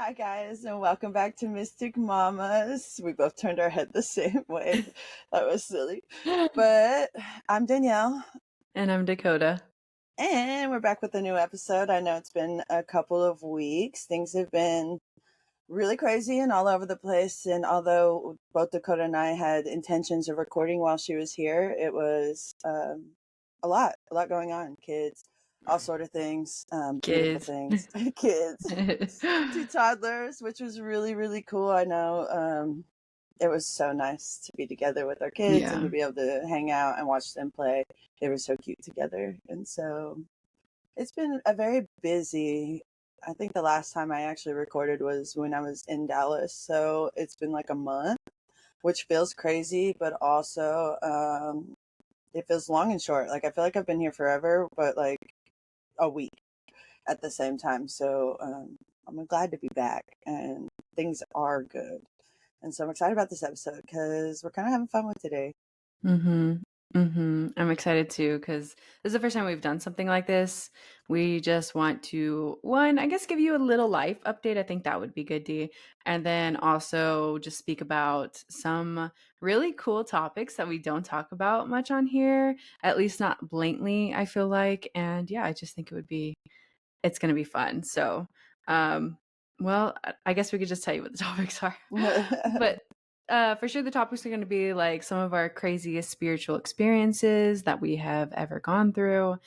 Hi, guys, and welcome back to Mystic Mamas. We both turned our head the same way. That was silly. But I'm Danielle, And I'm Dakota. and we're back with a new episode. I know it's been a couple of weeks. Things have been really crazy and all over the place. And although both Dakota and I had intentions of recording while she was here, it was a lot going on. Kids, all sort of things, beautiful Kids. things, kids. Two toddlers, which was really, really cool. I know it was so nice to be together with our kids and Yeah. to be able to hang out and watch them play. They were so cute together. And so it's been a very busy. I think the last time I actually recorded was when I was in Dallas. So it's been like a month, which feels crazy, but also it feels long and short. Like I feel like I've been here forever, but like a week at the same time. So I'm glad to be back and things are good. And so I'm excited about this episode because we're kind of having fun with today. I'm excited too because this is the first time we've done something like this. We just want to, one, I guess, give you a little life update. I think that would be good, Dee. And then also just speak about some really cool topics that we don't talk about much on here, at least not blatantly, I feel like. And yeah, I just think it's going to be fun. So, well, I guess we could just tell you what the topics are. But for sure, the topics are going to be like some of our craziest spiritual experiences that we have ever gone through,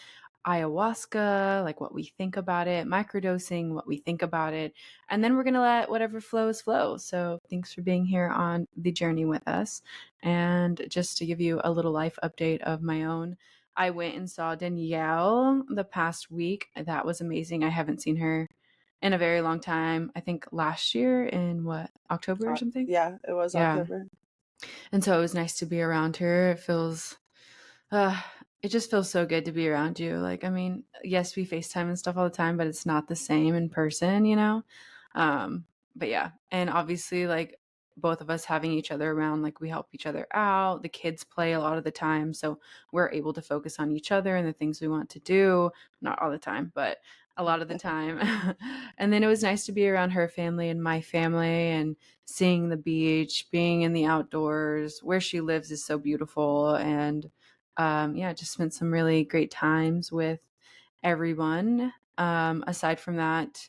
ayahuasca, like what we think about it, microdosing, what we think about it, and then we're going to let whatever flows flow. So thanks for being here on the journey with us. And just to give you a little life update of my own, I went and saw Danielle the past week. That was amazing. I haven't seen her in a very long time. I think last year in October or something? Yeah, it was Yeah. October. And so it was nice to be around her. It just feels so good to be around you. Like, I mean, yes, we FaceTime and stuff all the time, but it's not the same in person, you know? But yeah. And obviously, like, both of us having each other around, like, we help each other out. The kids play a lot of the time. So we're able to focus on each other and the things we want to do. Not all the time, but a lot of the time. And then it was nice to be around her family and my family and seeing the beach, being in the outdoors. Where she lives is so beautiful. And yeah, just spent some really great times with everyone. Aside from that,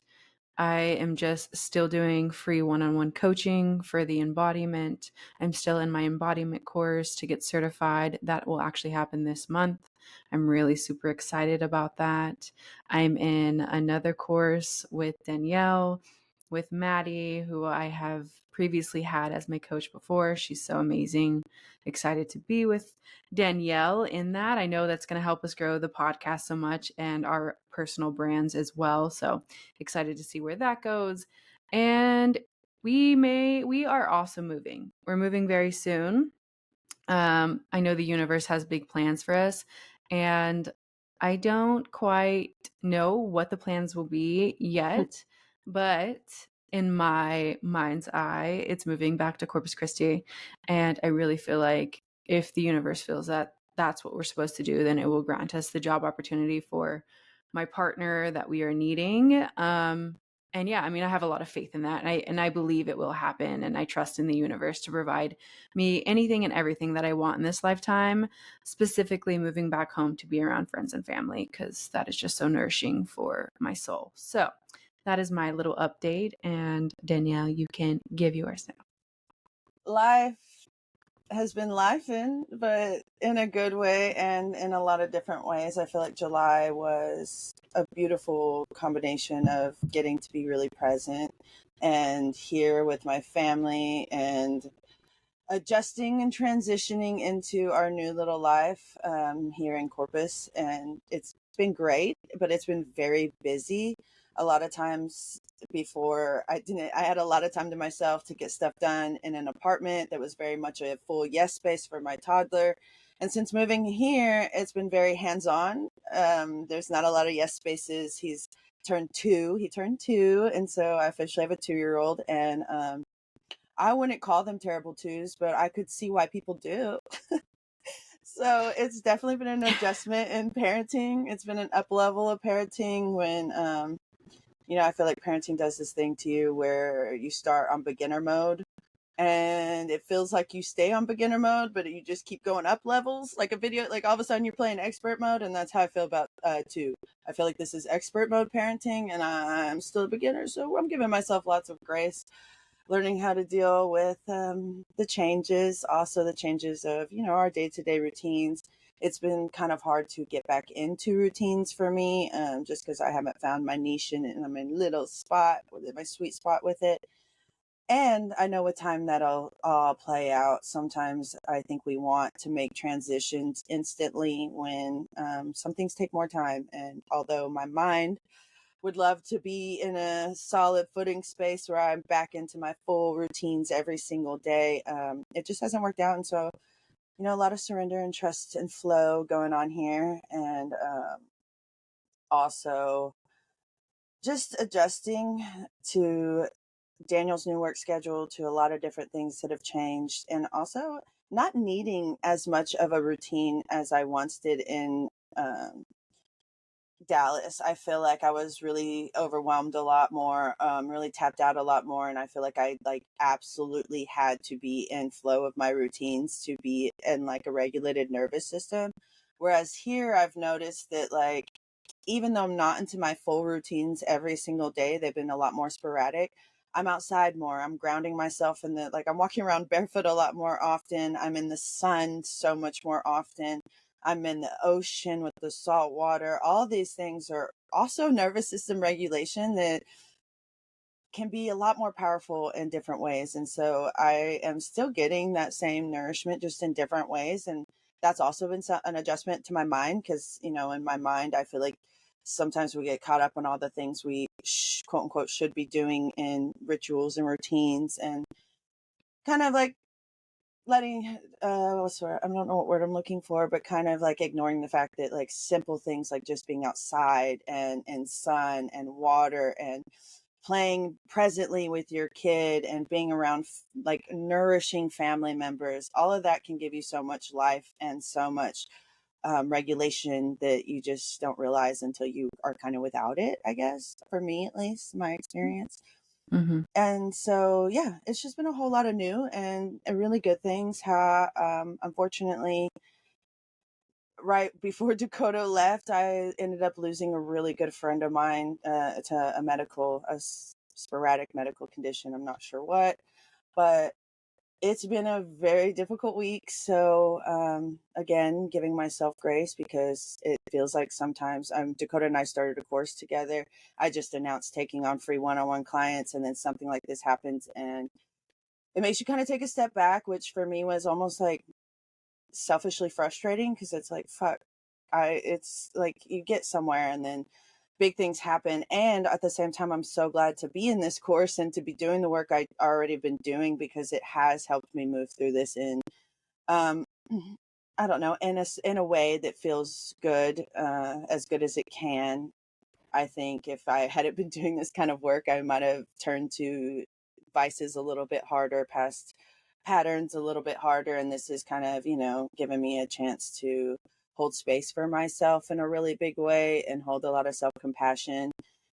I am just still doing free one-on-one coaching for the embodiment. I'm still in my embodiment course to get certified. That will actually happen this month. I'm really super excited about that. I'm in another course with Danielle, with Maddie, who I have previously had as my coach before. She's so amazing. Excited to be with Danielle in that. I know that's going to help us grow the podcast so much and our personal brands as well. So excited to see where that goes. And we are also moving. We're moving very soon. I know the universe has big plans for us, and I don't quite know what the plans will be yet, but in my mind's eye, it's moving back to Corpus Christi. And I really feel like if the universe feels that that's what we're supposed to do, then it will grant us the job opportunity for my partner that we are needing. And yeah, I mean, I have a lot of faith in that, and I believe it will happen, and I trust in the universe to provide me anything and everything that I want in this lifetime, specifically moving back home to be around friends and family, because that is just so nourishing for my soul. So that is my little update. And Danielle, you can give yours now. Life has been lifing, but in a good way and in a lot of different ways. I feel like July was a beautiful combination of getting to be really present and here with my family and adjusting and transitioning into our new little life here in Corpus. And it's been great, but it's been very busy. A lot of times before I had a lot of time to myself to get stuff done in an apartment that was very much a full yes space for my toddler. And since moving here, it's been very hands-on. There's not a lot of yes spaces. He turned two. And so I officially have a 2-year-old, and I wouldn't call them terrible twos, but I could see why people do. So it's definitely been an adjustment in parenting. It's been an up level of parenting when I feel like parenting does this thing to you where you start on beginner mode and it feels like you stay on beginner mode, but you just keep going up levels like a video, like all of a sudden you're playing expert mode. And that's how I feel about too. I feel like this is expert mode parenting and I'm still a beginner. So I'm giving myself lots of grace, learning how to deal with the changes, also the changes of, our day-to-day routines. It's been kind of hard to get back into routines for me, just because I haven't found my niche in it and I'm in a little spot, my sweet spot with it. And I know with time that'll all play out. Sometimes I think we want to make transitions instantly when some things take more time. And although my mind would love to be in a solid footing space where I'm back into my full routines every single day, it just hasn't worked out. And so, a lot of surrender and trust and flow going on here. And also just adjusting to Daniel's new work schedule, to a lot of different things that have changed, and also not needing as much of a routine as I once did in um, Dallas. I feel like I was really overwhelmed a lot more, really tapped out a lot more, and I feel like I like absolutely had to be in flow of my routines to be in like a regulated nervous system. Whereas here, I've noticed that like even though I'm not into my full routines every single day, they've been a lot more sporadic. I'm outside more. I'm grounding myself in the like I'm walking around barefoot a lot more often. I'm in the sun so much more often. I'm in the ocean with the salt water. All these things are also nervous system regulation that can be a lot more powerful in different ways. And so I am still getting that same nourishment just in different ways. And that's also been an adjustment to my mind because, in my mind, I feel like sometimes we get caught up on all the things we quote unquote should be doing in rituals and routines and kind of like letting I don't know what word I'm looking for, but kind of like ignoring the fact that like simple things like just being outside and sun and water and playing presently with your kid and being around like nourishing family members, all of that can give you so much life and so much regulation that you just don't realize until you are kind of without it, I guess, for me at least, my experience. Mm-hmm. And so, yeah, it's just been a whole lot of new and really good things. How, unfortunately, right before Dakota left, I ended up losing a really good friend of mine to a sporadic medical condition. I'm not sure what, but it's been a very difficult week. So, again, giving myself grace because it feels like sometimes Dakota and I started a course together. I just announced taking on free one-on-one clients, and then something like this happens, and it makes you kind of take a step back, which for me was almost like selfishly frustrating because it's like, fuck, it's like you get somewhere and then big things happen. And at the same time, I'm so glad to be in this course and to be doing the work I already been doing because it has helped me move through this in, um, I don't know, in a way that feels as good as it can. I think if I hadn't been doing this kind of work, I might have turned to vices a little bit harder, past patterns a little bit harder. And this is kind of, giving me a chance to hold space for myself in a really big way and hold a lot of self compassion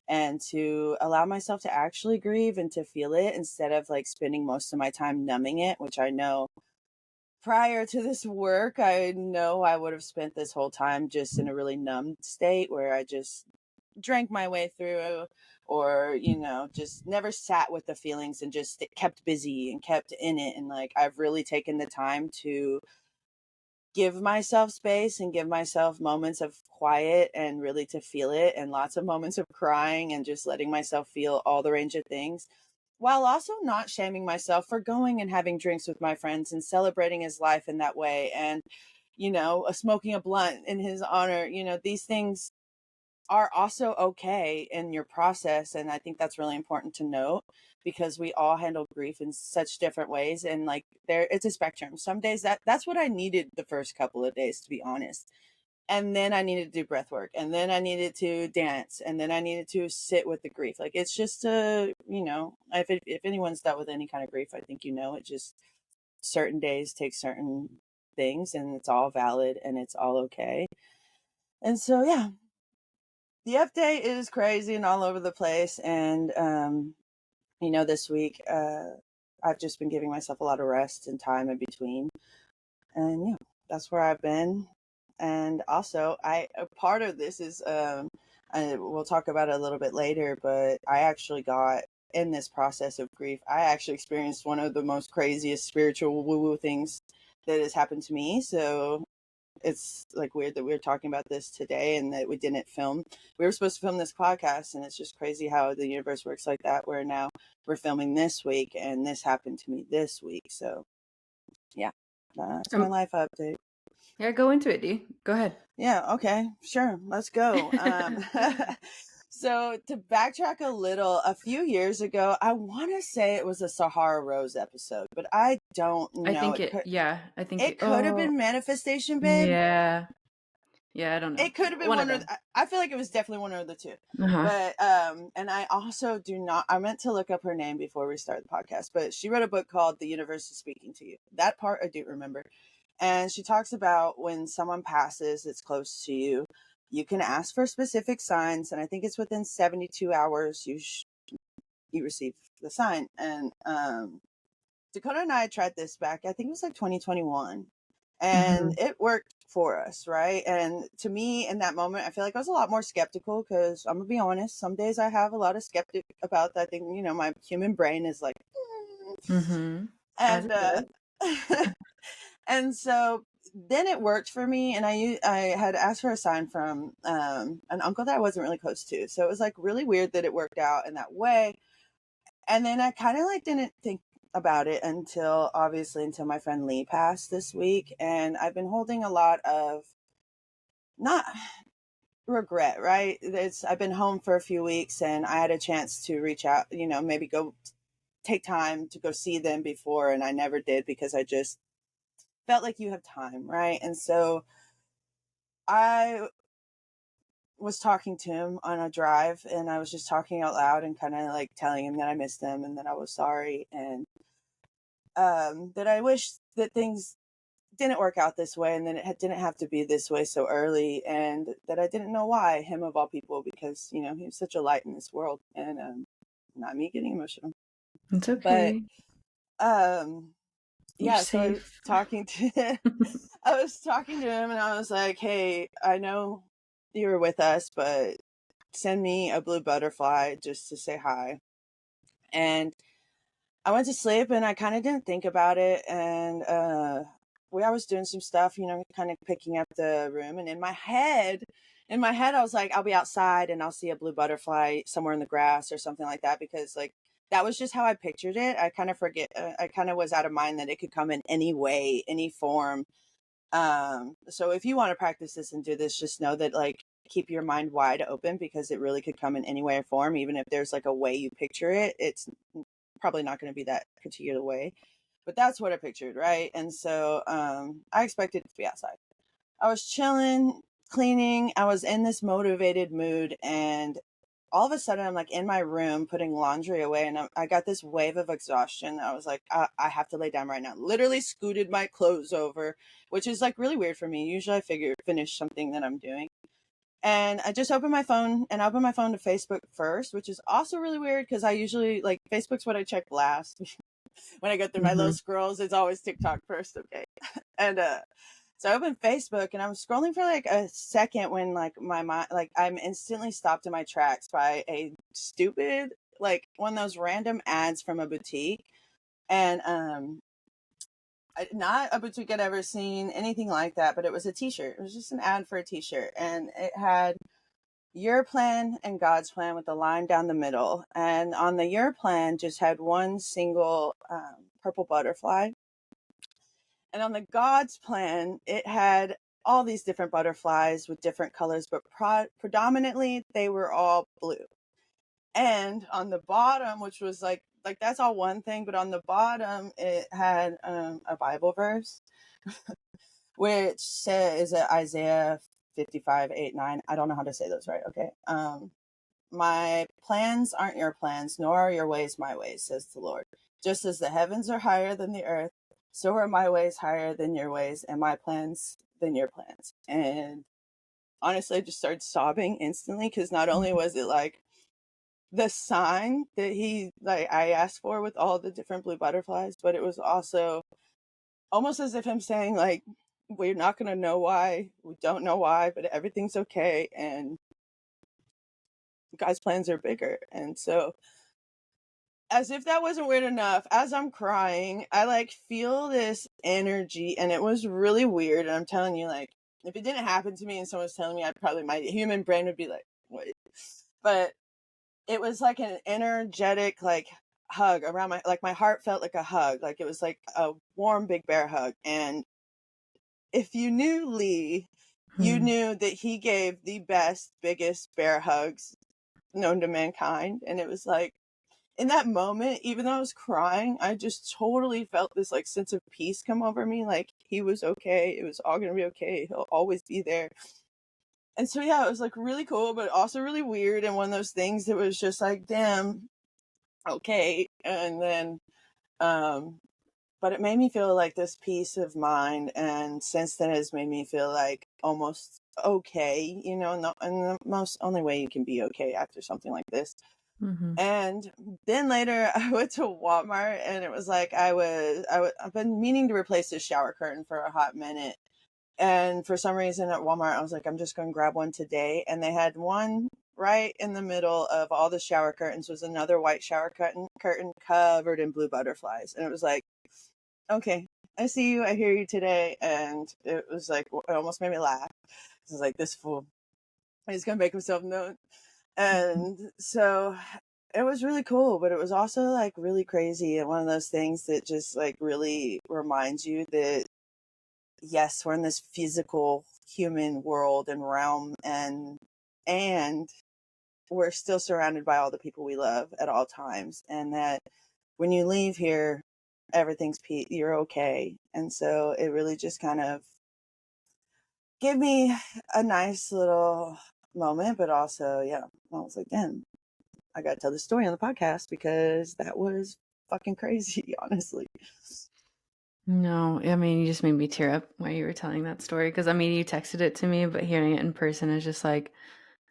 and to allow myself to actually grieve and to feel it instead of like spending most of my time numbing it, which I know prior to this work, I know I would have spent this whole time just in a really numb state where I just drank my way through or just never sat with the feelings and just kept busy and kept in it. And like I've really taken the time to give myself space and give myself moments of quiet and really to feel it, and lots of moments of crying and just letting myself feel all the range of things, while also not shaming myself for going and having drinks with my friends and celebrating his life in that way, and smoking a blunt in his honor. These things are also okay in your process. And I think that's really important to note because we all handle grief in such different ways. And like it's a spectrum. Some days that's what I needed the first couple of days, to be honest. And then I needed to do breath work. And then I needed to dance. And then I needed to sit with the grief. Like it's just if anyone's dealt with any kind of grief, I think it just certain days take certain things and it's all valid and it's all okay. And so yeah, the update is crazy and all over the place. And, this week, I've just been giving myself a lot of rest and time in between. And yeah, that's where I've been. And also, a part of this is, we'll talk about it a little bit later, but I actually got in this process of grief, I actually experienced one of the most craziest spiritual woo-woo things that has happened to me. So it's like weird that we're talking about this today and that we didn't film. We were supposed to film this podcast, and it's just crazy how the universe works like that, where now we're filming this week and this happened to me this week. So yeah, that's my life update. Yeah, go into it, Dee. Go ahead. Yeah, okay, sure, let's go. So to backtrack a little, a few years ago, I want to say it was a Sahara Rose episode, but I don't know. I think it could have been Manifestation Babe. Yeah, I don't know. It could have been one of I feel like it was definitely one of the two. But and I also I meant to look up her name before we start the podcast, but she wrote a book called The Universe is Speaking to You. That part I do remember. And she talks about when someone passes that's close to you, you can ask for specific signs, and I think it's within 72 hours you receive the sign. And Dakota and I tried this back, I think it was like 2021, and it worked for us, right? And to me, in that moment, I feel like I was a lot more skeptical, because I'm gonna be honest, some days I have a lot of skeptic about that thing. My human brain is like, and and so then it worked for me, and I had asked for a sign from an uncle that I wasn't really close to, so it was like really weird that it worked out in that way. And then I kind of like didn't think about it until my friend Lee passed this week, and I've been holding a lot of not regret, right? I've been home for a few weeks, and I had a chance to reach out, maybe go take time to go see them before, and I never did because I just felt like you have time, right? And so I was talking to him on a drive, and I was just talking out loud and kind of like telling him that I missed him and that I was sorry, and that I wish that things didn't work out this way, and that it didn't have to be this way so early, and that I didn't know why, him of all people, because he was such a light in this world. And not me getting emotional. It's okay. But yeah, so I was talking to him, and I was like, hey, I know you were with us, but send me a blue butterfly just to say hi. And I went to sleep, and I kind of didn't think about it, and I was doing some stuff, kind of picking up the room, and in my head I was like, I'll be outside and I'll see a blue butterfly somewhere in the grass or something like that, because like that was just how I pictured it. I kind of was out of mind that it could come in any way, any form. So if you want to practice this and do this, just know that, like, keep your mind wide open, because it really could come in any way or form. Even if there's like a way you picture it, it's probably not going to be that particular way, but that's what I pictured, right? And so I expected it to be outside. I was chilling, cleaning, I was in this motivated mood, and all of a sudden I'm like in my room putting laundry away, and I got this wave of exhaustion. I was like, I have to lay down right now. Literally scooted my clothes over, which is like really weird for me. Usually I finish something that I'm doing. And I just opened my phone, and I opened my phone to Facebook first, which is also really weird, because I usually, like, Facebook's what I check last. When I go through my little scrolls, it's always TikTok first, okay? And so I opened Facebook, and I'm scrolling for like a second when like my mind, like I'm instantly stopped in my tracks by a stupid, like one of those random ads from a boutique. And not a boutique I'd ever seen, anything like that, but it was a t-shirt. It was just an ad for a t-shirt, and it had your plan and God's plan with a line down the middle. And on the your plan just had one single purple butterfly. And on the God's plan, it had all these different butterflies with different colors, but predominantly they were all blue. And on the bottom, which was like that's all one thing, but on the bottom it had a Bible verse, which says Isaiah 55:8-9. I don't know how to say those right. Okay. My plans aren't your plans, nor are your ways my ways, says the Lord. Just as the heavens are higher than the earth, so are my ways higher than your ways, and my plans than your plans. And honestly, I just started sobbing instantly, because not only was it like the sign that I asked for with all the different blue butterflies, but it was also almost as if I'm saying, like, we're not going to know why, we don't know why, but everything's okay, and God's plans are bigger. And so, as if that wasn't weird enough, as I'm crying, I like feel this energy, and it was really weird. And I'm telling you, like, if it didn't happen to me and someone was telling me, my human brain would be like, what? But it was like an energetic, like, hug around my heart felt like a hug. Like, it was like a warm, big bear hug. And if you knew Lee, you Hmm. knew that he gave the best, biggest bear hugs known to mankind. And it was like, in that moment, even though I was crying, I just totally felt this like sense of peace come over me. Like, he was okay. It was all going to be okay. He'll always be there. And so, yeah, it was like really cool, but also really weird. And one of those things that was just like, damn, okay. And then, um, but it made me feel like this peace of mind. And since then, it's made me feel like almost okay, and the most only way you can be okay after something like this. Hmm. And then later I went to Walmart, and it was like I've been meaning to replace this shower curtain for a hot minute. And for some reason at Walmart, I was like, I'm just going to grab one today. And they had one right in the middle of all the shower curtains was another white shower curtain covered in blue butterflies. And it was like, okay, I see you. I hear you today. And it was like, it almost made me laugh. It was like, this fool, he's going to make himself known. And so it was really cool, but it was also like really crazy. And one of those things that just like really reminds you that, yes, we're in this physical human world and realm, and we're still surrounded by all the people we love at all times, and that when you leave here, everything's you're okay. And so it really just kind of gave me a nice little moment, but also, yeah, I was like, damn, I gotta tell this story on the podcast, because that was fucking crazy, honestly. No, I mean, you just made me tear up while you were telling that story. Because I mean, you texted it to me, but hearing it in person is just like,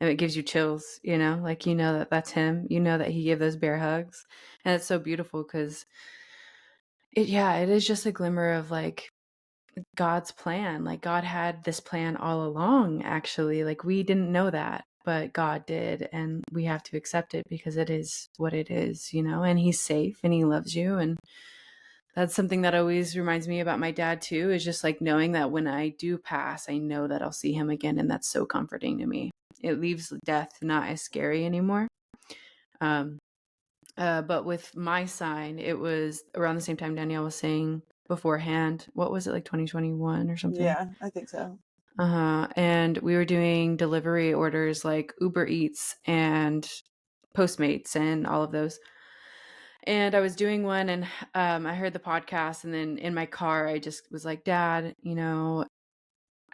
it gives you chills, like, that that's him, that he gave those bear hugs. And it's so beautiful because it is just a glimmer of like God's plan. Like, God had this plan all along, actually. Like, we didn't know that, but God did. And we have to accept it because it is what it is, and he's safe and he loves you. And that's something that always reminds me about my dad too, is just like knowing that when I do pass, I know that I'll see him again. And that's so comforting to me. It leaves death not as scary anymore. Um, but with my sign, it was around the same time Danielle was saying beforehand. What was it, like 2021 or something? Yeah, I think so. And we were doing delivery orders like Uber Eats and Postmates and all of those. And I was doing one, and I heard the podcast, and then in my car, I just was like, Dad,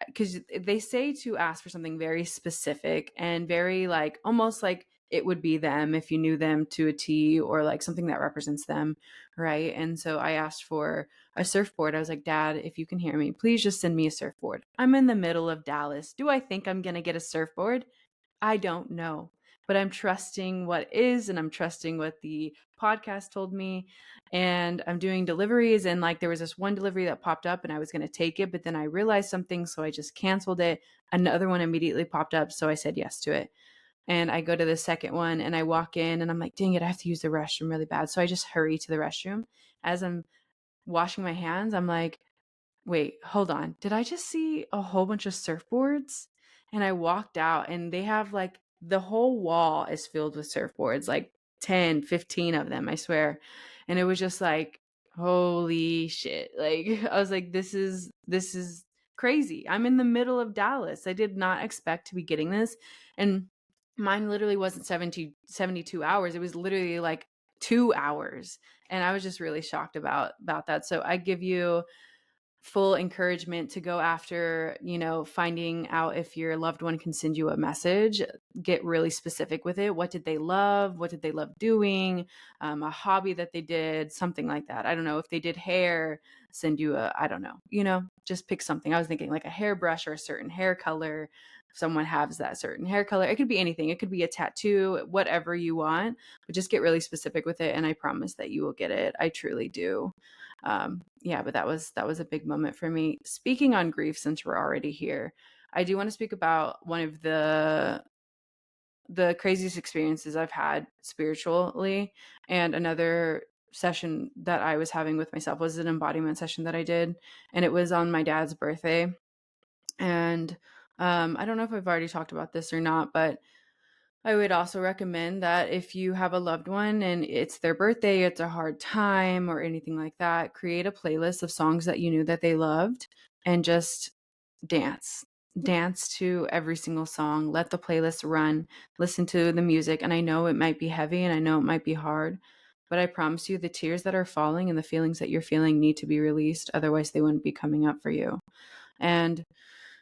because they say to ask for something very specific and very like almost like it would be them if you knew them to a T, or like something that represents them, right? And so I asked for a surfboard. I was like, Dad, if you can hear me, please just send me a surfboard. I'm in the middle of Dallas. Do I think I'm going to get a surfboard? I don't know, but I'm trusting what is, and I'm trusting what the podcast told me. And I'm doing deliveries, and like there was this one delivery that popped up and I was going to take it, but then I realized something, so I just canceled it. Another one immediately popped up, so I said yes to it. And I go to the second one and I walk in and I'm like, dang it, I have to use the restroom really bad. So I just hurry to the restroom. As I'm washing my hands, I'm like, wait, hold on. Did I just see a whole bunch of surfboards? And I walked out, and they have like the whole wall is filled with surfboards, like 10, 15 of them, I swear. And it was just like, holy shit. Like, I was like, this is crazy. I'm in the middle of Dallas. I did not expect to be getting this. And mine literally wasn't 72 hours. It was literally like 2 hours. And I was just really shocked about that. So I give you full encouragement to go after, finding out if your loved one can send you a message. Get really specific with it. What did they love? What did they love doing? A hobby that they did, something like that. I don't know. If they did hair, send you I don't know, just pick something. I was thinking like a hairbrush or a certain hair color. someone has that certain hair color. It could be anything. It could be a tattoo, whatever you want, but just get really specific with it. And I promise that you will get it. I truly do. Yeah, but that was a big moment for me. Speaking on grief, since we're already here, I do want to speak about one of the craziest experiences I've had spiritually. And another session that I was having with myself was an embodiment session that I did. And it was on my dad's birthday. And I don't know if I've already talked about this or not, but I would also recommend that if you have a loved one and it's their birthday, it's a hard time or anything like that, create a playlist of songs that you knew that they loved and just dance. Dance to every single song. Let the playlist run. Listen to the music. And I know it might be heavy and I know it might be hard, but I promise you the tears that are falling and the feelings that you're feeling need to be released. Otherwise, they wouldn't be coming up for you. And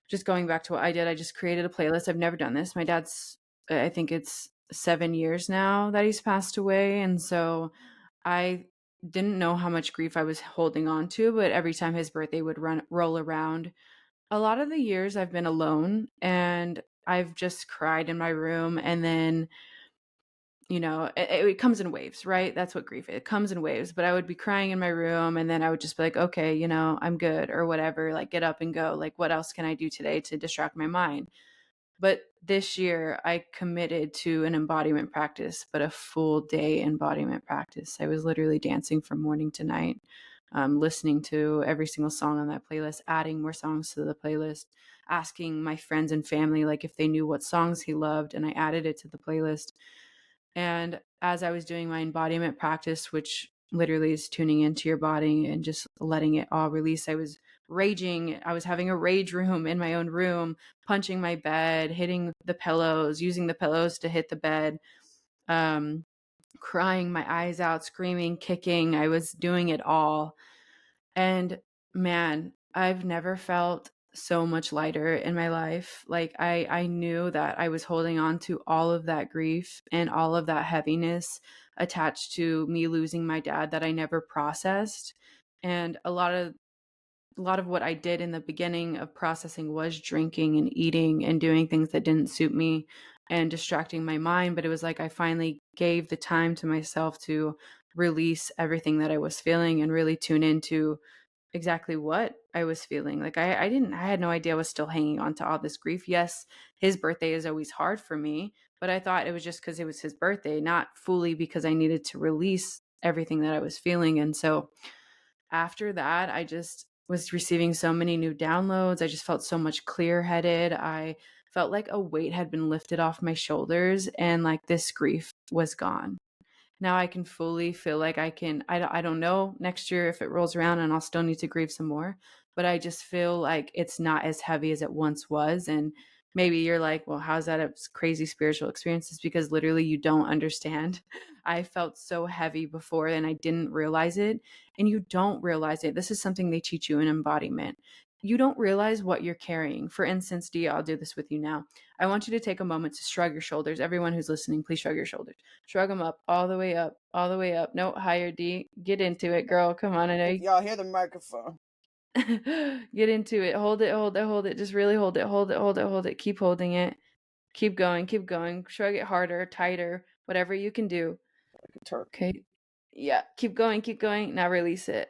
just going back to what I did, I just created a playlist. I've never done this. My dad's, I think it's 7 years now that he's passed away. And so I didn't know how much grief I was holding on to, but every time his birthday would roll around, a lot of the years I've been alone and I've just cried in my room. And then, it comes in waves, right? That's what grief is. It comes in waves. But I would be crying in my room and then I would just be like, okay, I'm good or whatever, like get up and go. Like, what else can I do today to distract my mind? But this year I committed to an embodiment practice, but a full day embodiment practice. I was literally dancing from morning to night, listening to every single song on that playlist, adding more songs to the playlist, asking my friends and family like if they knew what songs he loved, and I added it to the playlist. And as I was doing my embodiment practice, which literally is tuning into your body and just letting it all release, I was raging. I was having a rage room in my own room, punching my bed, hitting the pillows, using the pillows to hit the bed, crying my eyes out, screaming, kicking. I was doing it all. And man, I've never felt so much lighter in my life. Like I knew that I was holding on to all of that grief and all of that heaviness attached to me losing my dad that I never processed. And a lot of what I did in the beginning of processing was drinking and eating and doing things that didn't suit me and distracting my mind. But it was like I finally gave the time to myself to release everything that I was feeling and really tune into exactly what I was feeling. Like I had no idea I was still hanging on to all this grief. Yes, his birthday is always hard for me, but I thought it was just because it was his birthday, not fully because I needed to release everything that I was feeling. And so after that, I just was receiving so many new downloads. I just felt so much clear headed. I felt like a weight had been lifted off my shoulders and like this grief was gone. Now I can fully feel like I don't know next year if it rolls around and I'll still need to grieve some more, but I just feel like it's not as heavy as it once was. And maybe you're like, well, how's that a crazy spiritual experience? It's because literally you don't understand. I felt so heavy before and I didn't realize it. And you don't realize it. This is something they teach you in embodiment. You don't realize what you're carrying. For instance, Dia, I'll do this with you now. I want you to take a moment to shrug your shoulders. Everyone who's listening, please shrug your shoulders. Shrug them up, all the way up, all the way up. No, higher, D. Get into it, girl. Come on, I know If y'all hear the microphone. Get into it. Hold it, hold it, hold it. Just really hold it, hold it, hold it, hold it. Keep holding it. Keep going, keep going. Shrug it harder, tighter, whatever you can do. Okay. Yeah, keep going, keep going. Now release it.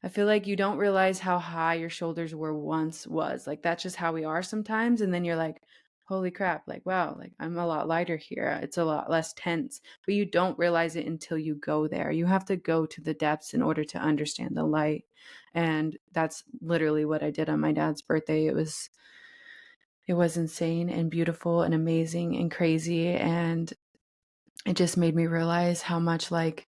I feel like you don't realize how high your shoulders were once was. Like that's just how we are sometimes. And then you're like, holy crap, like wow, like I'm a lot lighter here. It's a lot less tense. But you don't realize it until you go there. You have to go to the depths in order to understand the light. And that's literally what I did on my dad's birthday. It was insane and beautiful and amazing and crazy. And it just made me realize how much like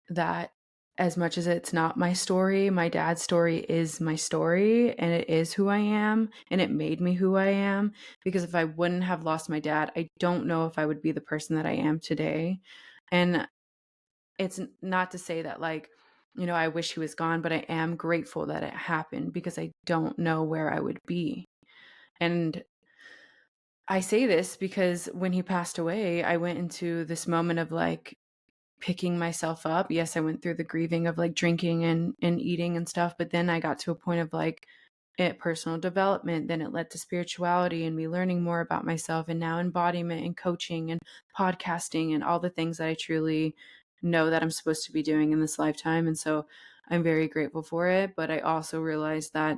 that, as much as it's not my story, my dad's story is my story and it is who I am and it made me who I am. Because if I wouldn't have lost my dad, I don't know if I would be the person that I am today. And it's not to say that like, I wish he was gone, but I am grateful that it happened because I don't know where I would be. And I say this because when he passed away, I went into this moment of like, picking myself up. Yes, I went through the grieving of like drinking and eating and stuff, but then I got to a point of like personal development. Then it led to spirituality and me learning more about myself, and now embodiment and coaching and podcasting and all the things that I truly know that I'm supposed to be doing in this lifetime. And so I'm very grateful for it. But I also realized that,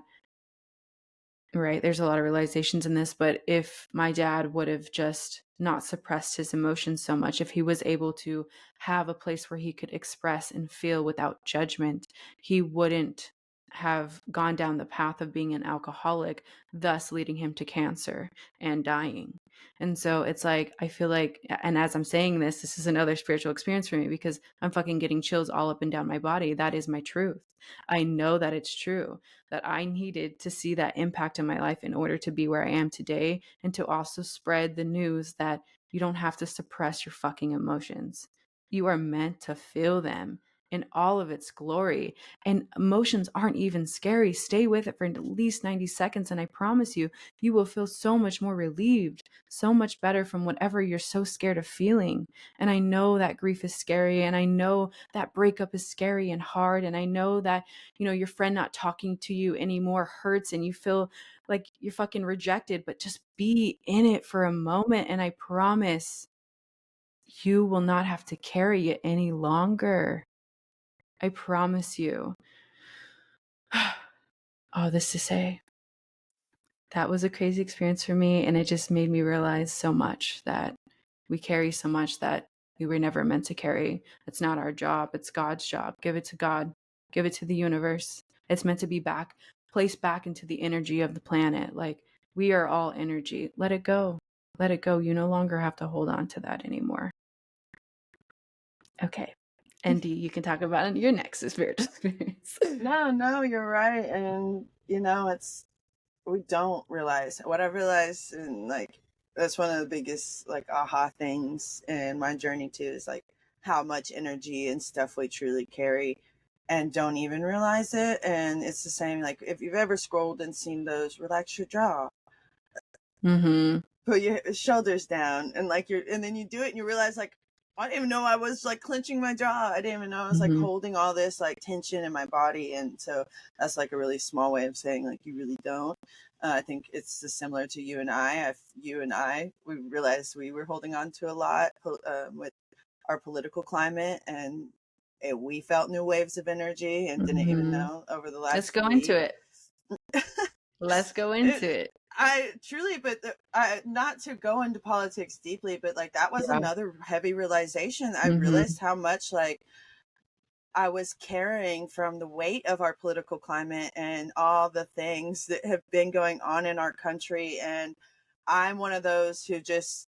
right, there's a lot of realizations in this, but if my dad would have just not suppressed his emotions so much, if he was able to have a place where he could express and feel without judgment, he wouldn't have gone down the path of being an alcoholic, thus leading him to cancer and dying. And so it's like, I feel like, and as I'm saying this, this is another spiritual experience for me because I'm fucking getting chills all up and down my body. That is my truth. I know that it's true, that I needed to see that impact in my life in order to be where I am today, and to also spread the news that you don't have to suppress your fucking emotions. You are meant to feel them in all of its glory. And emotions aren't even scary. Stay with it for at least 90 seconds. And I promise you, you will feel so much more relieved, so much better from whatever you're so scared of feeling. And I know that grief is scary. And I know that breakup is scary and hard. And I know that, you know, your friend not talking to you anymore hurts and you feel like you're fucking rejected, but just be in it for a moment. And I promise you will not have to carry it any longer. I promise you. All this to say, that was a crazy experience for me. And it just made me realize so much that we carry so much that we were never meant to carry. It's not our job. It's God's job. Give it to God. Give it to the universe. It's meant to be placed back into the energy of the planet. Like, we are all energy. Let it go. Let it go. You no longer have to hold on to that anymore. Okay. And you can talk about your next spiritual experience. No, you're right. And, you know, we don't realize what I've realized. And like, that's one of the biggest, like, aha things in my journey too, is like how much energy and stuff we truly carry and don't even realize it. And it's the same, like, if you've ever scrolled and seen those relax your jaw, Mm-hmm. put your shoulders down, and like and then you do it and you realize, like, I didn't even know I was like clenching my jaw. I didn't even know I was like Mm-hmm. holding all this like tension in my body. And so that's like a really small way of saying like you really don't. I think it's similar to you and I. We realized we were holding on to a lot with our political climate, and we felt new waves of energy and didn't even Mm-hmm. know over the Let's last go into week. it. Let's go into it. I truly, but not to go into politics deeply, but like that was Yeah. another heavy realization. I Mm-hmm. realized how much like I was carrying from the weight of our political climate and all the things that have been going on in our country. And I'm one of those who just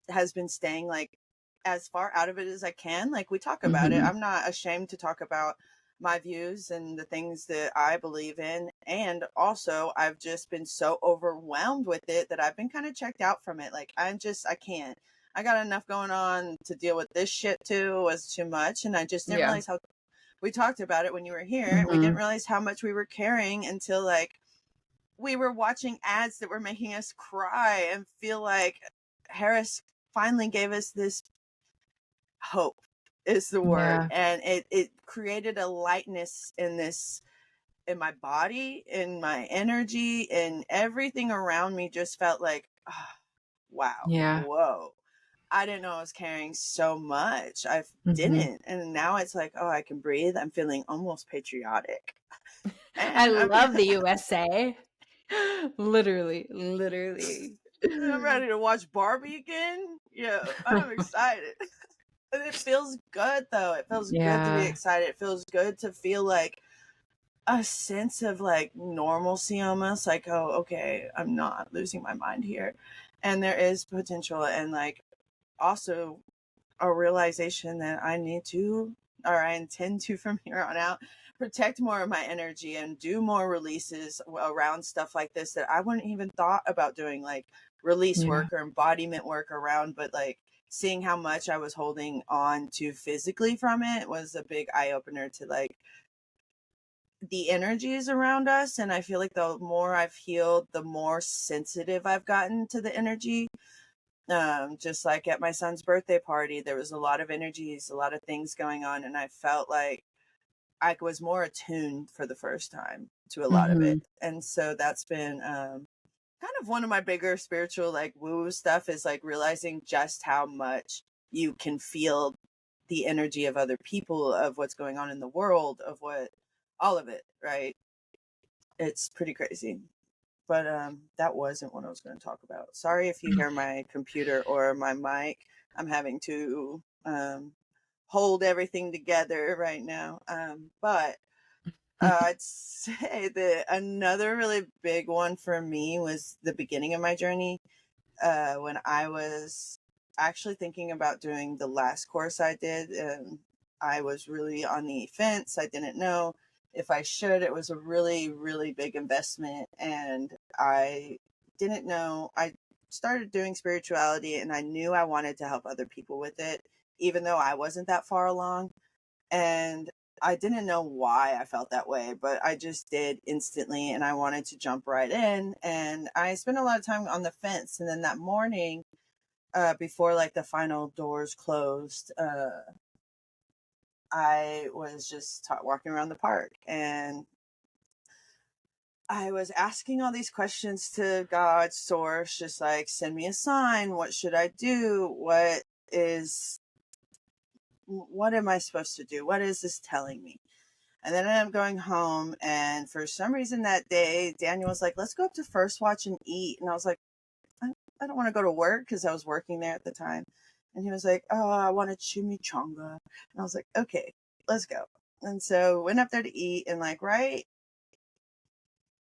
has been staying like as far out of it as I can. Like, we talk about it. Mm-hmm. I'm not ashamed to talk about my views and the things that I believe in. And also, I've just been so overwhelmed with it that I've been kind of checked out from it. Like, I can't. I got enough going on to deal with this shit too. It was too much. And I just didn't Yeah. realize how we talked about it when you were here. We Mm-hmm. didn't realize how much we were carrying until like we were watching ads that were making us cry and feel like Harris finally gave us this hope is the word. Yeah. And it created a lightness in my body, in my energy, and everything around me just felt like, oh, wow, Yeah. whoa. I didn't know I was carrying so much. I Mm-hmm. didn't. And now it's like, oh, I can breathe. I'm feeling almost patriotic. I And love the USA. Literally, literally. I'm ready to watch Barbie again. Yeah, I'm excited. And it feels good though. It feels good to be Yeah. excited. It feels good to feel like a sense of like normalcy almost, like, oh, okay, I'm not losing my mind here. And there is potential, and like also a realization that I need to, or I intend to from here on out, protect more of my energy and do more releases around stuff like this that I wouldn't even thought about doing, like release Yeah. work or embodiment work around. But like seeing how much I was holding on to physically from it was a big eye opener to like the energies around us. And I feel like the more I've healed, the more sensitive I've gotten to the energy. Just like at my son's birthday party, there was a lot of energies, a lot of things going on, and I felt like I was more attuned for the first time to a lot of it. Mhm. And so that's been kind of one of my bigger spiritual like woo stuff, is like realizing just how much you can feel the energy of other people, of what's going on in the world, of what all of it, right? It's pretty crazy. But that wasn't what I was going to talk about. Sorry if you hear my computer or my mic. I'm having to hold everything together right now. But I'd say that another really big one for me was the beginning of my journey, when I was actually thinking about doing the last course I did. I was really on the fence. I didn't know if I should. It was a really, really big investment, and I didn't know. I started doing spirituality, and I knew I wanted to help other people with it, even though I wasn't that far along. And I didn't know why I felt that way, but I just did instantly, and I wanted to jump right in. And I spent a lot of time on the fence. And then that morning, before like the final doors closed, I was just walking around the park, and I was asking all these questions to God, source, just like, send me a sign. What should I do? What am I supposed to do? What is this telling me? And then I ended up going home, and for some reason that day, Daniel was like, let's go up to First Watch and eat. And I was like, I don't want to go to work, because I was working there at the time. And he was like, oh, I want a chimichanga. And I was like, okay, let's go. And so went up there to eat, and like right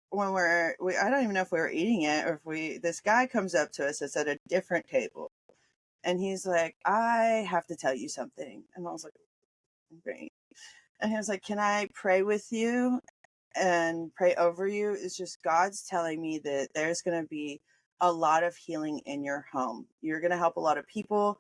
when I don't even know if we were eating it, or if this guy comes up to us. It's at a different table. And he's like, I have to tell you something. And I was like, great. And he was like, can I pray with you and pray over you? It's just God's telling me that there's going to be a lot of healing in your home. You're going to help a lot of people,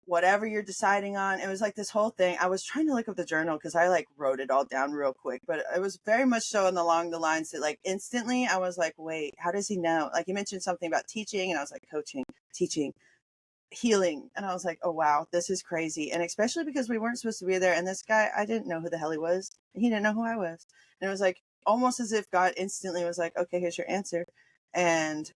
whatever you're deciding on. It was like this whole thing. I was trying to look up the journal, because I like wrote it all down real quick, but it was very much so along the lines that like instantly I was like, wait, how does he know? Like he mentioned something about teaching, and I was like, coaching, teaching, healing. And I was like, oh wow, this is crazy. And especially because we weren't supposed to be there, and this guy, I didn't know who the hell he was, and he didn't know who I was. And it was like almost as if God instantly was like, okay, here's your answer. And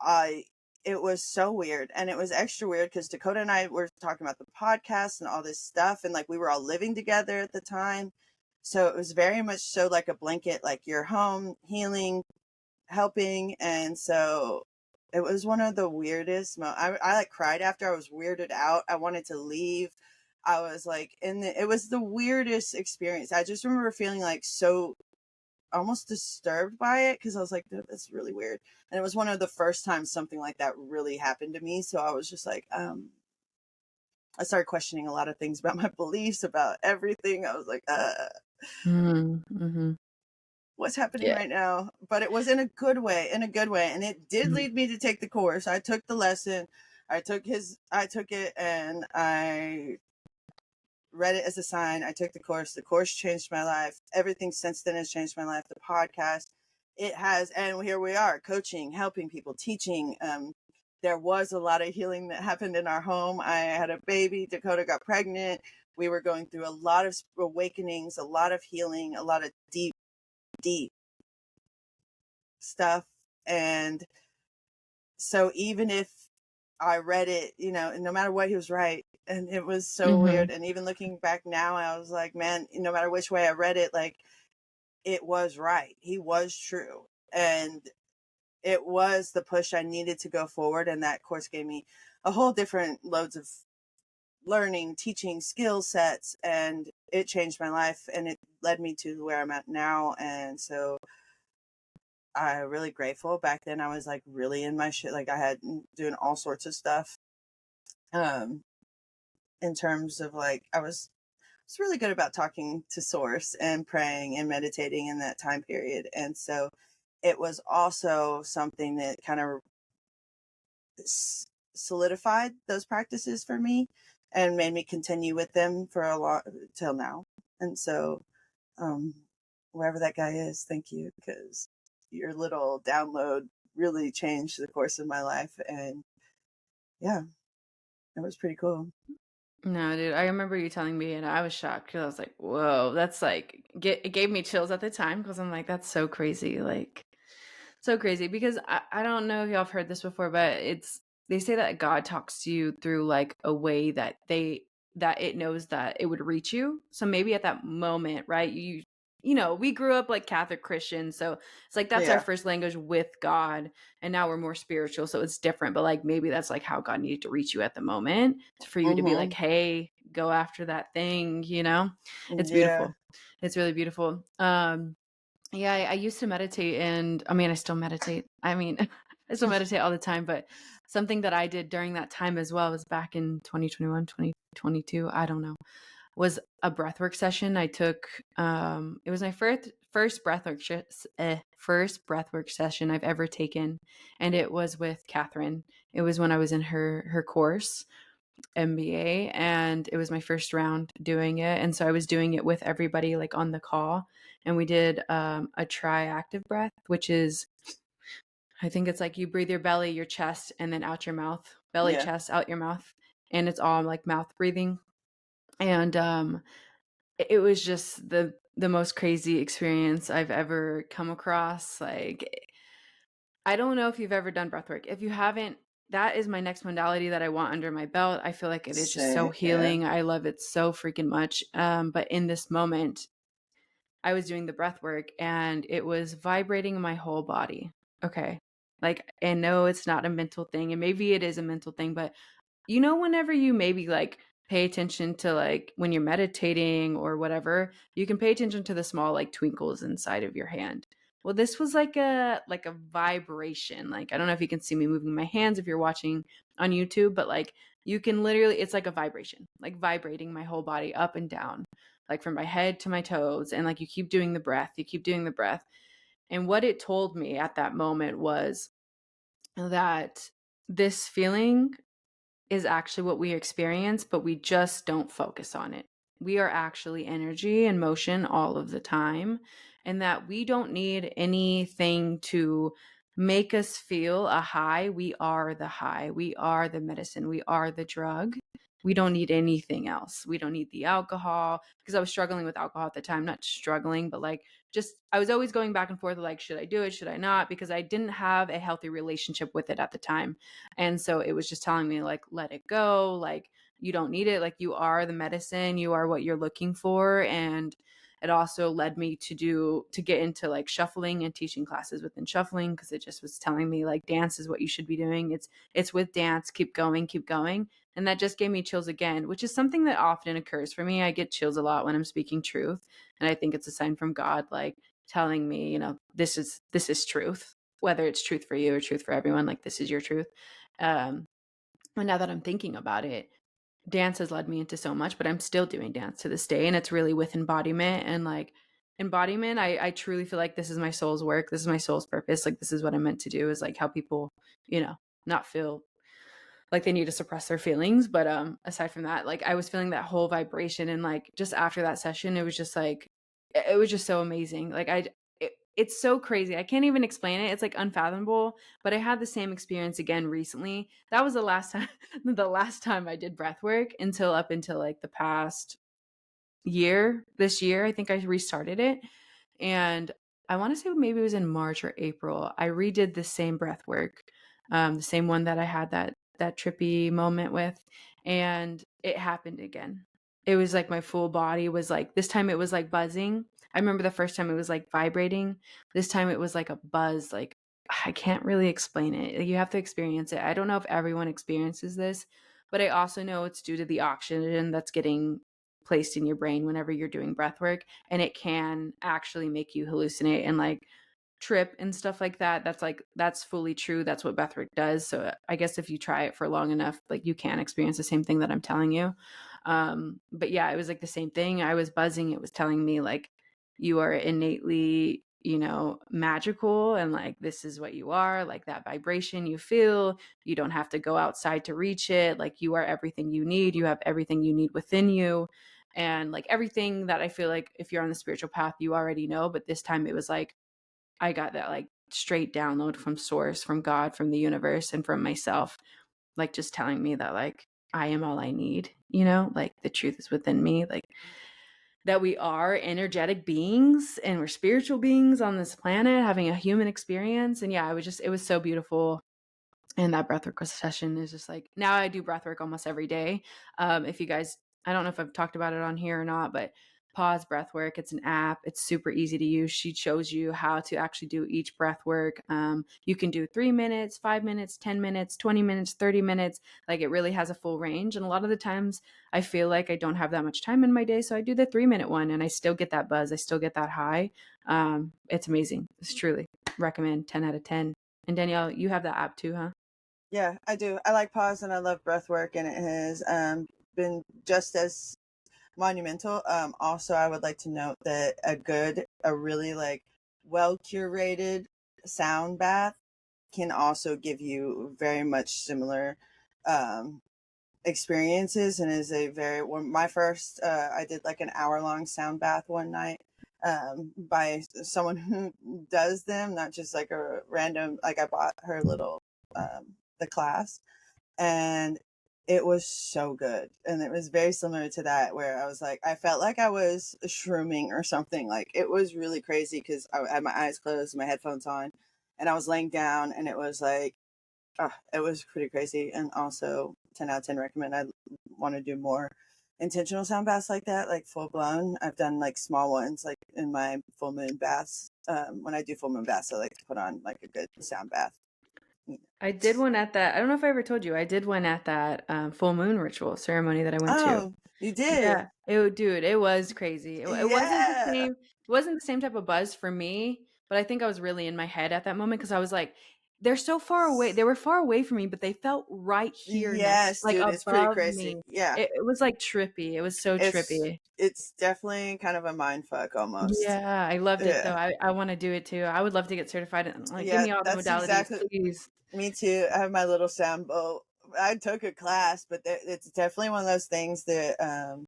I it was so weird, and it was extra weird because Dakota and I were talking about the podcast and all this stuff, and like we were all living together at the time. So it was very much so like a blanket, like you're home, healing, helping. And so it was one of the weirdest I like cried after. I was weirded out. I wanted to leave. I was like it was the weirdest experience. I just remember feeling like so almost disturbed by it, because I was like, that's really weird. And it was one of the first times something like that really happened to me. So I was just like, I started questioning a lot of things about my beliefs, about everything. I was like, Mhm. what's happening Yeah. right now? But it was in a good way, and it did Mhm. lead me to take the course. I took the lesson. I took it, and I read it as a sign. I took the course. The course changed my life. Everything since then has changed my life. The podcast, it has. And here we are, coaching, helping people, teaching. There was a lot of healing that happened in our home. I had a baby. Dakota got pregnant. We were going through a lot of awakenings, a lot of healing, a lot of deep, deep stuff. And so even if I read it, no matter what, he was right. And it was so weird. Mhm. And even looking back now, I was like, man, no matter which way I read it, like it was right. He was true. And it was the push I needed to go forward. And that course gave me a whole different loads of learning, teaching, skill sets. And it changed my life, and it led me to where I'm at now. And so I'm really grateful. Back then I was like really in my shit. Like I had doing all sorts of stuff. Um, in terms of like I was really good about talking to source and praying and meditating in that time period. And so it was also something that kind of solidified those practices for me and made me continue with them for a lot till now. And so um wherever that guy is, thank you, because your little download really changed the course of my life. And yeah, it was pretty cool. No, dude, I remember you telling me, and I was shocked because I was like, "Whoa, that's like," it gave me chills at the time because I'm like, "That's so crazy!" Like, so crazy because I don't know if y'all have heard this before, but they say that God talks to you through like a way that that it knows that it would reach you. So maybe at that moment, right? We grew up like Catholic Christians, so it's like that's our Yeah. first language with God, and now we're more spiritual, so it's different. But like maybe that's like how God needed to reach you at the moment for you to be like, Mm-hmm. "Hey, go after that thing," you know? It's Yeah. beautiful. It's really beautiful. Yeah, I used to meditate, and I mean, I still meditate. I mean, I still meditate all the time, but something that I did during that time as well was back in 2021, 2022, I don't know, was a breathwork session. I took it was my first breathwork session I've ever taken, and it was with Catherine. It was when I was in her course, MBA, and it was my first round doing it. And so I was doing it with everybody like on the call. And we did a triactive breath, which is, I think it's like you breathe your belly, your chest, and then out your mouth, belly, Yeah. chest, out your mouth. And it's all like mouth breathing. And it was just the most crazy experience I've ever come across. Like, I don't know if you've ever done breathwork. If you haven't, that is my next modality that I want under my belt. I feel like it is just so Sick. Yeah. healing. I love it so freaking much. But in this moment, I was doing the breath work and it was vibrating my whole body. Okay. Like, and no, it's not a mental thing. And maybe it is a mental thing, but whenever you maybe like pay attention to like when you're meditating or whatever, you can pay attention to the small like twinkles inside of your hand. Well, this was like a vibration. Like, I don't know if you can see me moving my hands if you're watching on YouTube, but like you can literally, it's like a vibration, like vibrating my whole body up and down, like from my head to my toes. And like you keep doing the breath, you keep doing the breath. And what it told me at that moment was that this feeling is actually what we experience, but we just don't focus on it. We are actually energy and motion all of the time, and that we don't need anything to make us feel a high. We are the high. We are the medicine. We are the drug. We don't need anything else. We don't need the alcohol, because I was struggling with alcohol at the time, not struggling, but like just I was always going back and forth like, should I do it? Should I not? Because I didn't have a healthy relationship with it at the time. And so it was just telling me, like, let it go. Like, you don't need it. Like, you are the medicine. You are what you're looking for. And it also led me to get into like shuffling and teaching classes within shuffling, because it just was telling me like dance is what you should be doing. It's with dance. Keep going, keep going. And that just gave me chills again, which is something that often occurs for me. I get chills a lot when I'm speaking truth. And I think it's a sign from God, like telling me, this is truth, whether it's truth for you or truth for everyone, like this is your truth. And now that I'm thinking about it, dance has led me into so much, but I'm still doing dance to this day. And it's really with embodiment. And like embodiment, I truly feel like this is my soul's work. This is my soul's purpose. Like, this is what I'm meant to do, is like help people, not feel like they need to suppress their feelings. But aside from that, like I was feeling that whole vibration, and like just after that session, it was just like it was just so amazing. Like it's so crazy. I can't even explain it. It's like unfathomable. But I had the same experience again recently. That was the last time the last time I did breath work up until like the past year. This year, I think I restarted it. And I want to say maybe it was in March or April. I redid the same breath work, the same one that I had that trippy moment with, and it happened again. It was like my full body was like, this time it was like buzzing. I remember the first time it was like vibrating. This time it was like a buzz. Like, I can't really explain it. You have to experience it. I don't know if everyone experiences this, but I also know it's due to the oxygen that's getting placed in your brain whenever you're doing breath work, and it can actually make you hallucinate and like trip and stuff like that. That's fully true. That's what breathwork does. So I guess if you try it for long enough, like you can experience the same thing that I'm telling you. But yeah, it was like the same thing. I was buzzing. It was telling me like, you are innately, magical, and like this is what you are. Like that vibration you feel, you don't have to go outside to reach it. Like, you are everything you need. You have everything you need within you. And like everything that I feel like if you're on the spiritual path, you already know. But this time it was like, I got that like straight download from source, from God, from the universe, and from myself, like just telling me that like I am all I need, you know, like the truth is within me, like that we are energetic beings and we're spiritual beings on this planet having a human experience. And yeah, it was so beautiful. And that breathwork session is just like, now I do breathwork almost every day. If you guys, I don't know if I've talked about it on here or not, but Pause Breathwork, it's an app. It's super easy to use. She shows you how to actually do each breathwork. You can do 3 minutes, 5 minutes, 10 minutes, 20 minutes, 30 minutes. Like it really has a full range. And a lot of the times I feel like I don't have that much time in my day. So I do the 3 minute one and I still get that buzz. I still get that high. It's amazing. It's truly recommend 10 out of 10. And Danielle, you have that app too, huh? Yeah, I do. I like pause and I love breath work, and it has been just as monumental. Also, I would like to note that a really like well curated sound bath can also give you very much similar um, experiences, and is a very my first. I did like an hour-long sound bath one night by someone who does them, not just like a random. Like I bought her little the class, and it was so good, and it was very similar to that, where I was like, I felt like I was shrooming or something. Like it was really crazy because I had my eyes closed, my headphones on, and I was laying down, and it was like, it was pretty crazy. And also 10 out of 10 recommend. I want to do more intentional sound baths like that, like full blown. I've done like small ones, like in my full moon baths. When I do full moon baths, I like to put on like a good sound bath. I did one at that. I don't know if I ever told you. I did one at that full moon ritual ceremony that I went to. Oh, you did? Yeah, dude, it was crazy. It wasn't the Yeah. same. It wasn't the same type of buzz for me, but I think I was really in my head at that moment because I was like, they're so far away. They were far away from me, but they felt right here next, Yes, like dude, it's pretty above crazy. me. Yeah. It was like trippy. It was so It's trippy. it's definitely kind of a mind fuck almost. Yeah, I loved it though. Yeah. I want to do it too. I would love to get certified and like give Yeah, me all the that's modalities, exactly please. me too. I have my little sound bowl. I took a class, but it's definitely one of those things that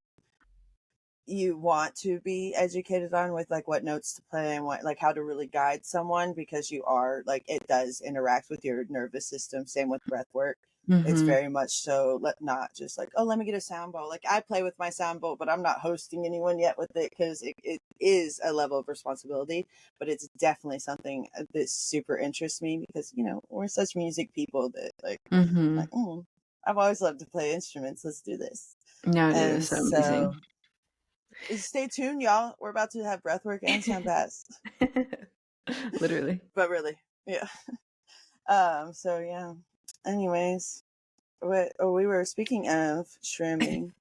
you want to be educated on, with like what notes to play and what, like how to really guide someone, because you are like, it does interact with your nervous system. Same with breath work. It's Hmm. very much so, not just like, oh, let me get a sound bowl. Like I play with my sound bowl, but I'm not hosting anyone yet with it, because it is a level of responsibility. But it's definitely something that super interests me, because we're such music people that Hmm. like, I've always loved to play instruments. Let's do this. No, dude, And it's so amazing. so stay tuned, y'all. We're about to have breathwork and sound baths. Literally. But really, yeah. So yeah. Anyways, we were speaking of shrooming.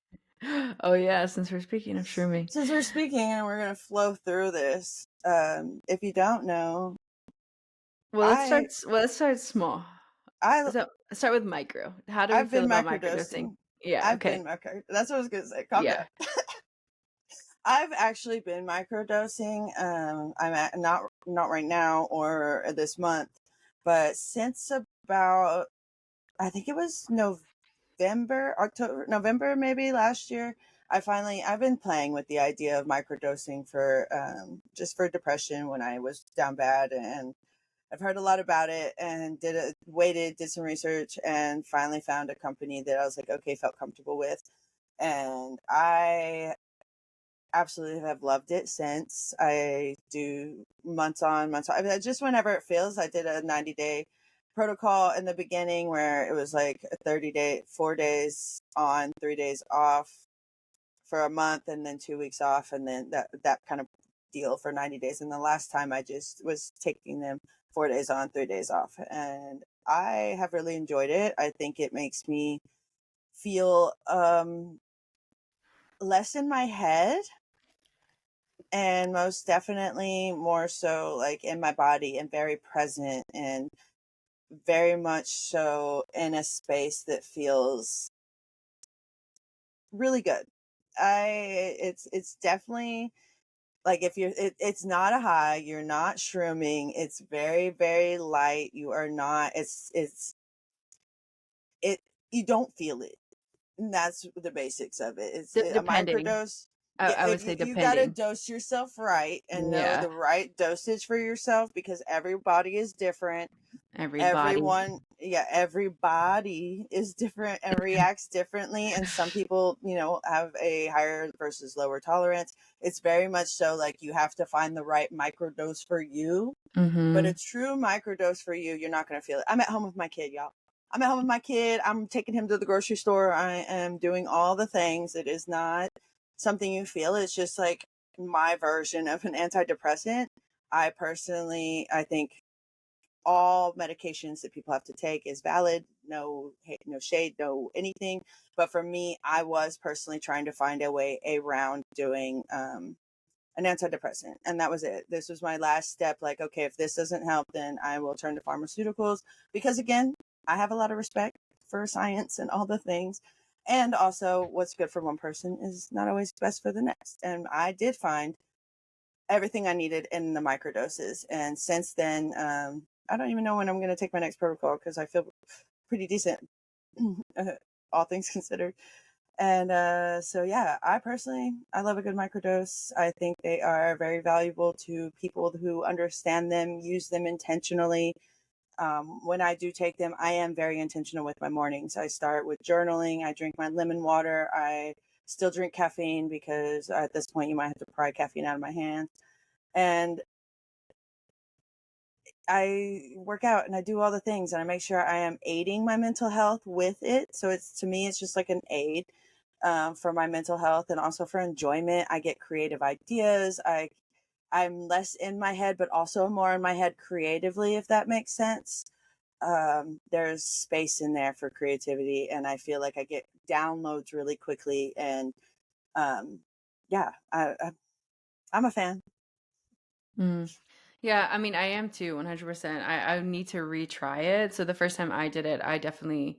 Oh yeah, since we're speaking of shrooming. Since we're speaking, and we're gonna flow through this. If you don't know, Well, I let's start small. I So let's start with micro. How do we I've feel been about microdosing? microdosing. Yeah, I've okay. been micro. That's what I was gonna say. Calm down. Yeah. I've actually been microdosing. I'm at not right now or this month, but since about, I think it was November maybe last year. I've been playing with the idea of microdosing for just for depression when I was down bad, and I've heard a lot about it, and did some research, and finally found a company that I was like, okay, felt comfortable with, and I absolutely have loved it since. I do months on, months off. I mean, just whenever it feels. I did a 90-day protocol in the beginning, where it was like a 30-day, 4 days on, 3 days off for a month, and then 2 weeks off, and then that kind of deal for 90 days. And the last time I just was taking them 4 days on, 3 days off. And I have really enjoyed it. I think it makes me feel less in my head, and most definitely more so like in my body, and very present, and very much so in a space that feels really good. It's definitely like, if it's not a high, you're not shrooming. It's very, very light. You are not, it, you don't feel it. And that's the basics of it. It's a Depending. microdose. Yeah, I would if say you got to depending. dose yourself right, and know Yeah. the right dosage for yourself, because every body is different. everyone, yeah, everybody is different and reacts differently. And some people, have a higher versus lower tolerance. It's very much so like you have to find the right microdose for you. But a true microdose for you, you're not going to feel it. I'm at home with my kid, y'all. I'm at home with my kid. I'm taking him to the grocery store. I am doing all the things. It is not something you feel. It's just like my version of an antidepressant. I think all medications that people have to take is valid. No, no shade, no anything. But for me, I was personally trying to find a way around doing an antidepressant, and that was it. This was my last step. Like, okay, if this doesn't help, then I will turn to pharmaceuticals, because again, I have a lot of respect for science and all the things. And also, what's good for one person is not always best for the next. And I did find everything I needed in the microdoses. And since then, I don't even know when I'm going to take my next protocol, because I feel pretty decent, all things considered. And so, yeah, I love a good microdose. I think they are very valuable to people who understand them, use them intentionally. When I do take them, I am very intentional with my mornings. I start with journaling. I drink my lemon water. I still drink caffeine, because at this point you might have to pry caffeine out of my hands. And I work out and I do all the things, and I make sure I am aiding my mental health with it. So to me, it's just like an aid for my mental health, and also for enjoyment. I get creative ideas. I'm less in my head, but also more in my head creatively, if that makes sense. There's space in there for creativity, and I feel like I get downloads really quickly. And yeah, I'm a fan. Yeah, I mean, I am too, 100%. I need to retry it. So the first time I did it, I definitely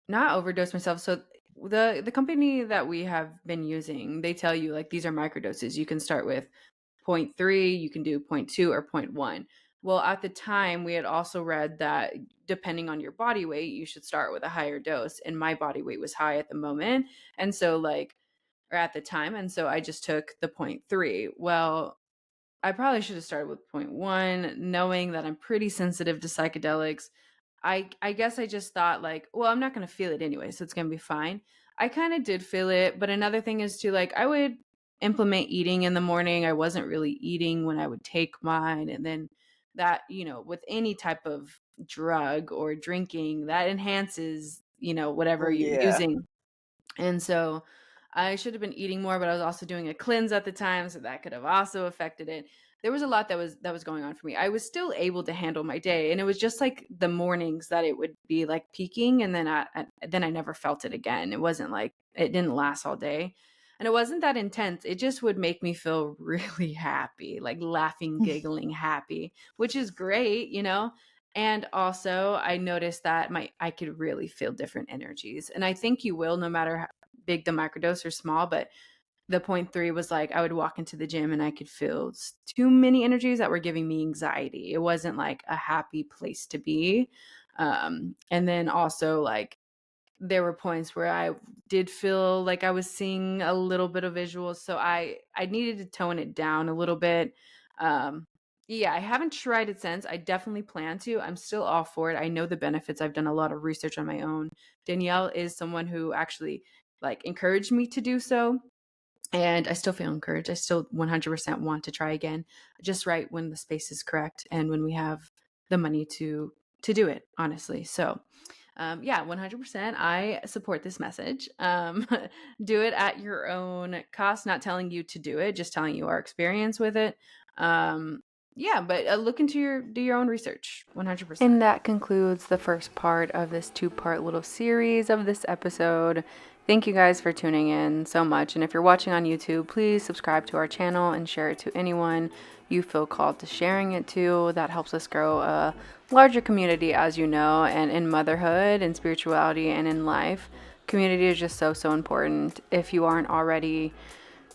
not overdosed myself. So the company that we have been using, they tell you like these are microdoses. You can start with zero point 0.3, you can do 0.2 or zero point 0.1. Well, at the time, we had also read that depending on your body weight, you should start with a higher dose. And my body weight was high at the moment. And so, like, or at the time. And so I just took the zero point 0.3. Well, I probably should have started with zero point 0.1, knowing that I'm pretty sensitive to psychedelics. I guess I just thought like, well, I'm not going to feel it anyway, so it's going to be fine. I kind of did feel it, but another thing is to like I would implement eating in the morning. I wasn't really eating when I would take mine, and then that, with any type of drug or drinking, that enhances, whatever you're Yeah. using. And so I should have been eating more, but I was also doing a cleanse at the time, so that could have also affected it. There was a lot that was going on for me. I was still able to handle my day, and it was just like the mornings that it would be like peaking, and then I never felt it again. It wasn't like it didn't last all day, and it wasn't that intense. It just would make me feel really happy, like laughing, giggling, happy, which is great. And also, I noticed that I could really feel different energies, and I think you will, no matter how big the microdose or small. But the zero point 0.3 was like I would walk into the gym and I could feel too many energies that were giving me anxiety. It wasn't like a happy place to be. And then also like there were points where I did feel like I was seeing a little bit of visuals, so I needed to tone it down a little bit. Um, yeah, I haven't tried it since. I definitely plan to. I'm still all for it. I know the benefits. I've done a lot of research on my own. Danielle is someone who actually like encouraged me to do so, and I still feel encouraged. I still 100% want to try again, just right when the space is correct and when we have the money to do it, honestly. So yeah, 100%. I support this message. Do it at your own cost, not telling you to do it, just telling you our experience with it. Yeah, but look into do your own research, 100%. And that concludes the first part of this 2-part little series of this episode. Thank you guys for tuning in so much. And if you're watching on YouTube, please subscribe to our channel and share it to anyone you feel called to sharing it to. That helps us grow a larger community, as you know, and in motherhood and spirituality and in life. Community is just so, so important. If you aren't already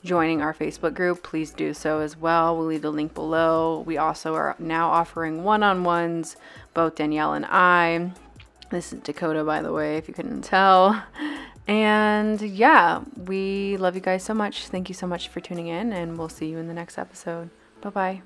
joining our Facebook group, please do so as well. We'll leave the link below. We also are now offering one-on-ones, both Danielle and I. This is Dakota, by the way, if you couldn't tell. And yeah, we love you guys so much. Thank you so much for tuning in, and we'll see you in the next episode. Bye-bye.